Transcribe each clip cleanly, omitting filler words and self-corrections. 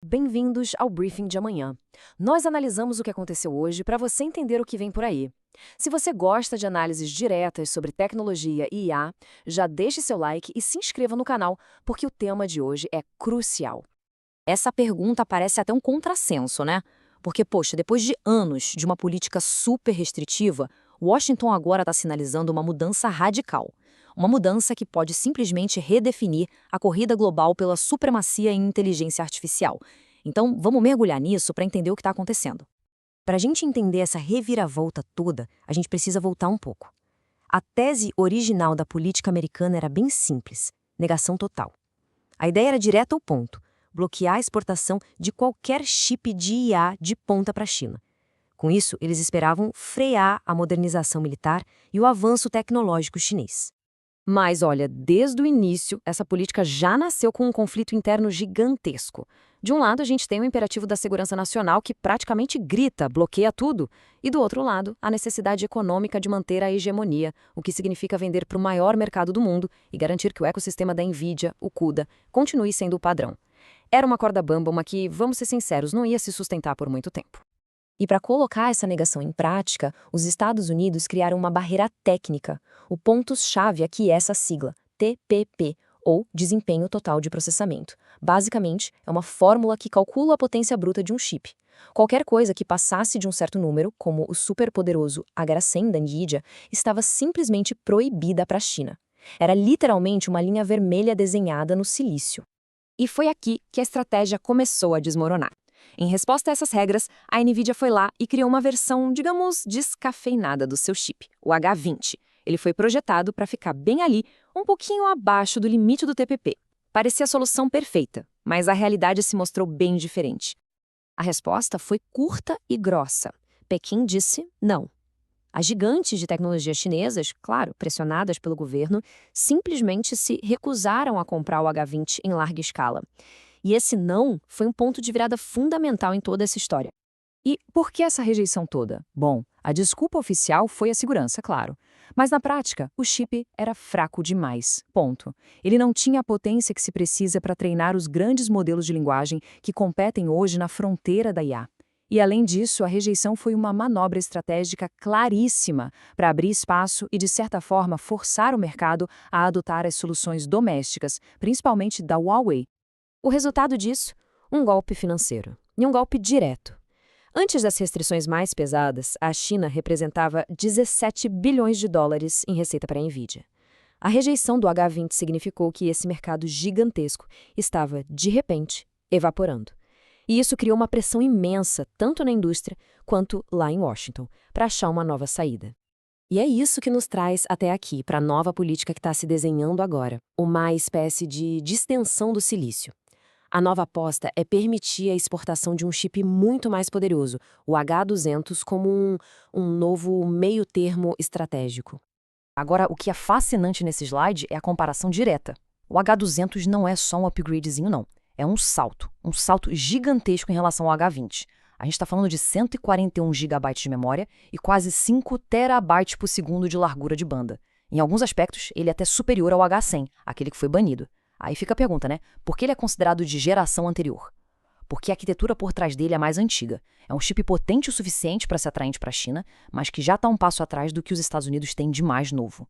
Bem-vindos ao Briefing de amanhã. Nós analisamos o que aconteceu hoje para você entender o que vem por aí. Se você gosta de análises diretas sobre tecnologia e IA, já deixe seu like e se inscreva no canal, porque o tema de hoje é crucial. Essa pergunta parece até um contrassenso, né? Porque, poxa, depois de anos de uma política super restritiva, Washington agora está sinalizando uma mudança radical. Uma mudança que pode simplesmente redefinir a corrida global pela supremacia em inteligência artificial. Então, vamos mergulhar nisso para entender o que está acontecendo. Para a gente entender essa reviravolta toda, a gente precisa voltar um pouco. A tese original da política americana era bem simples: negação total. A ideia era direta ao ponto: bloquear a exportação de qualquer chip de IA de ponta para a China. Com isso, eles esperavam frear a modernização militar e o avanço tecnológico chinês. Mas, olha, desde o início, essa política já nasceu com um conflito interno gigantesco. De um lado, a gente tem o imperativo da segurança nacional, que praticamente grita, bloqueia tudo. E do outro lado, a necessidade econômica de manter a hegemonia, o que significa vender para o maior mercado do mundo e garantir que o ecossistema da Nvidia, o CUDA, continue sendo o padrão. Era uma corda bamba, uma que, vamos ser sinceros, não ia se sustentar por muito tempo. E para colocar essa negação em prática, os Estados Unidos criaram uma barreira técnica. O ponto-chave aqui é essa sigla, TPP, ou Desempenho Total de Processamento. Basicamente, é uma fórmula que calcula a potência bruta de um chip. Qualquer coisa que passasse de um certo número, como o superpoderoso H100 da Nvidia, estava simplesmente proibida para a China. Era literalmente uma linha vermelha desenhada no silício. E foi aqui que a estratégia começou a desmoronar. Em resposta a essas regras, a Nvidia foi lá e criou uma versão, digamos, descafeinada do seu chip, o H20. Ele foi projetado para ficar bem ali, um pouquinho abaixo do limite do TPP. Parecia a solução perfeita, mas a realidade se mostrou bem diferente. A resposta foi curta e grossa. Pequim disse não. As gigantes de tecnologia chinesas, claro, pressionadas pelo governo, simplesmente se recusaram a comprar o H20 em larga escala. E esse não foi um ponto de virada fundamental em toda essa história. E por que essa rejeição toda? Bom, a desculpa oficial foi a segurança, claro. Mas na prática, o chip era fraco demais. Ponto. Ele não tinha a potência que se precisa para treinar os grandes modelos de linguagem que competem hoje na fronteira da IA. E além disso, a rejeição foi uma manobra estratégica claríssima para abrir espaço e, de certa forma, forçar o mercado a adotar as soluções domésticas, principalmente da Huawei. O resultado disso? Um golpe financeiro. E um golpe direto. Antes das restrições mais pesadas, a China representava 17 bilhões de dólares em receita para a Nvidia. A rejeição do H20 significou que esse mercado gigantesco estava, de repente, evaporando. E isso criou uma pressão imensa, tanto na indústria quanto lá em Washington, para achar uma nova saída. E é isso que nos traz até aqui, para a nova política que está se desenhando agora, uma espécie de distensão do silício. A nova aposta é permitir a exportação de um chip muito mais poderoso, o H200, como um novo meio-termo estratégico. Agora, o que é fascinante nesse slide é a comparação direta. O H200 não é só um upgradezinho, não. É um salto gigantesco em relação ao H20. A gente está falando de 141 GB de memória e quase 5 TB por segundo de largura de banda. Em alguns aspectos, ele é até superior ao H100, aquele que foi banido. Aí fica a pergunta, né? Por que ele é considerado de geração anterior? Porque a arquitetura por trás dele é mais antiga. É um chip potente o suficiente para ser atraente para a China, mas que já está um passo atrás do que os Estados Unidos têm de mais novo.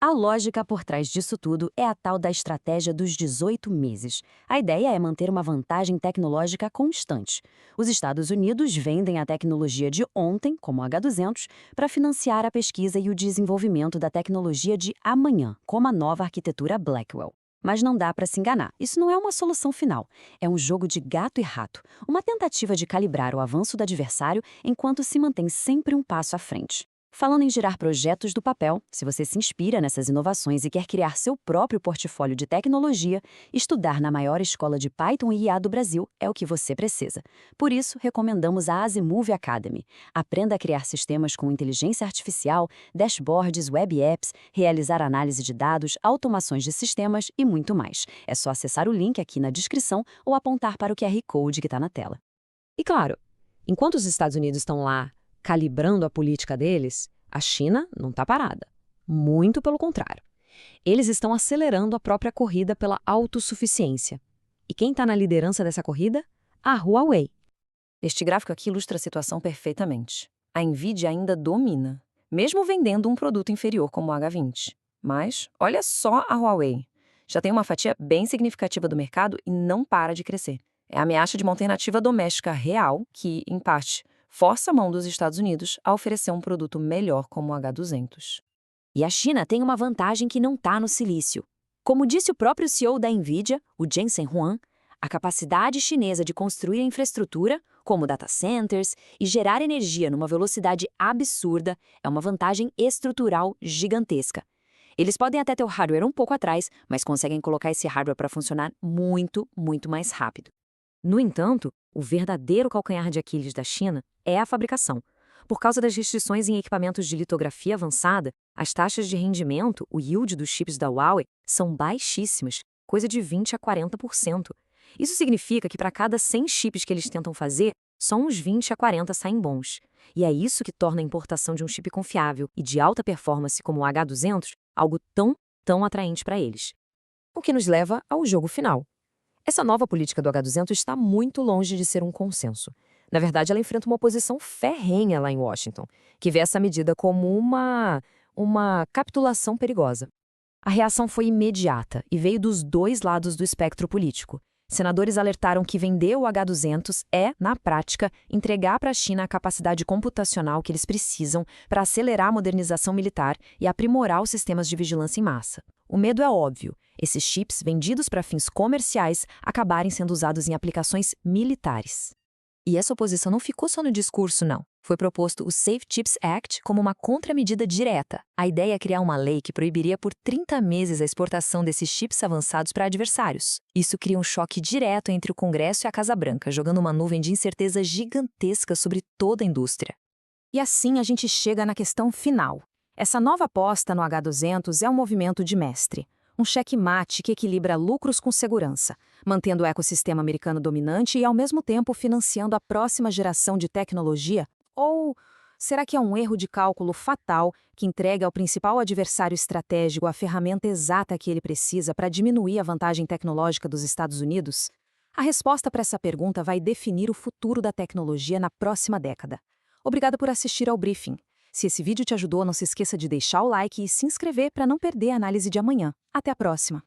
A lógica por trás disso tudo é a tal da estratégia dos 18 meses. A ideia é manter uma vantagem tecnológica constante. Os Estados Unidos vendem a tecnologia de ontem, como o H200, para financiar a pesquisa e o desenvolvimento da tecnologia de amanhã, como a nova arquitetura Blackwell. Mas não dá para se enganar. Isso não é uma solução final. É um jogo de gato e rato, uma tentativa de calibrar o avanço do adversário enquanto se mantém sempre um passo à frente. Falando em gerar projetos do papel, se você se inspira nessas inovações e quer criar seu próprio portfólio de tecnologia, estudar na maior escola de Python e IA do Brasil é o que você precisa. Por isso, recomendamos a Azimuv Academy. Aprenda a criar sistemas com inteligência artificial, dashboards, web apps, realizar análise de dados, automações de sistemas e muito mais. É só acessar o link aqui na descrição ou apontar para o QR Code que está na tela. E claro, enquanto os Estados Unidos estão lá calibrando a política deles, a China não está parada. Muito pelo contrário. Eles estão acelerando a própria corrida pela autossuficiência. E quem está na liderança dessa corrida? a Huawei. Este gráfico aqui ilustra a situação perfeitamente. A Nvidia ainda domina, mesmo vendendo um produto inferior como o H20. Mas olha só a Huawei. Já tem uma fatia bem significativa do mercado e não para de crescer. É a ameaça de uma alternativa doméstica real que, em parte, força a mão dos Estados Unidos a oferecer um produto melhor como o H200. E a China tem uma vantagem que não está no silício. Como disse o próprio CEO da Nvidia, o Jensen Huang, a capacidade chinesa de construir infraestrutura, como data centers, e gerar energia numa velocidade absurda é uma vantagem estrutural gigantesca. Eles podem até ter o hardware um pouco atrás, mas conseguem colocar esse hardware para funcionar muito, muito mais rápido. No entanto, o verdadeiro calcanhar de Aquiles da China é a fabricação. Por causa das restrições em equipamentos de litografia avançada, as taxas de rendimento, o yield dos chips da Huawei, são baixíssimas, coisa de 20% a 40%. Isso significa que para cada 100 chips que eles tentam fazer, só uns 20 a 40 saem bons. E é isso que torna a importação de um chip confiável e de alta performance como o H200 algo tão atraente para eles. O que nos leva ao jogo final. Essa nova política do H200 está muito longe de ser um consenso. Na verdade, ela enfrenta uma oposição ferrenha lá em Washington, que vê essa medida como uma capitulação perigosa. A reação foi imediata e veio dos dois lados do espectro político. Senadores alertaram que vender o H200 é, na prática, entregar para a China a capacidade computacional que eles precisam para acelerar a modernização militar e aprimorar os sistemas de vigilância em massa. O medo é óbvio: esses chips vendidos para fins comerciais acabarem sendo usados em aplicações militares. E essa oposição não ficou só no discurso, não. Foi proposto o Safe Chips Act como uma contramedida direta. A ideia é criar uma lei que proibiria por 30 meses a exportação desses chips avançados para adversários. Isso cria um choque direto entre o Congresso e a Casa Branca, jogando uma nuvem de incerteza gigantesca sobre toda a indústria. E assim a gente chega na questão final. Essa nova aposta no H200 é um movimento de mestre. Um checkmate que equilibra lucros com segurança, mantendo o ecossistema americano dominante e, ao mesmo tempo, financiando a próxima geração de tecnologia? Ou será que é um erro de cálculo fatal que entrega ao principal adversário estratégico a ferramenta exata que ele precisa para diminuir a vantagem tecnológica dos Estados Unidos? A resposta para essa pergunta vai definir o futuro da tecnologia na próxima década. Obrigada por assistir ao briefing. Se esse vídeo te ajudou, não se esqueça de deixar o like e se inscrever para não perder a análise de amanhã. Até a próxima!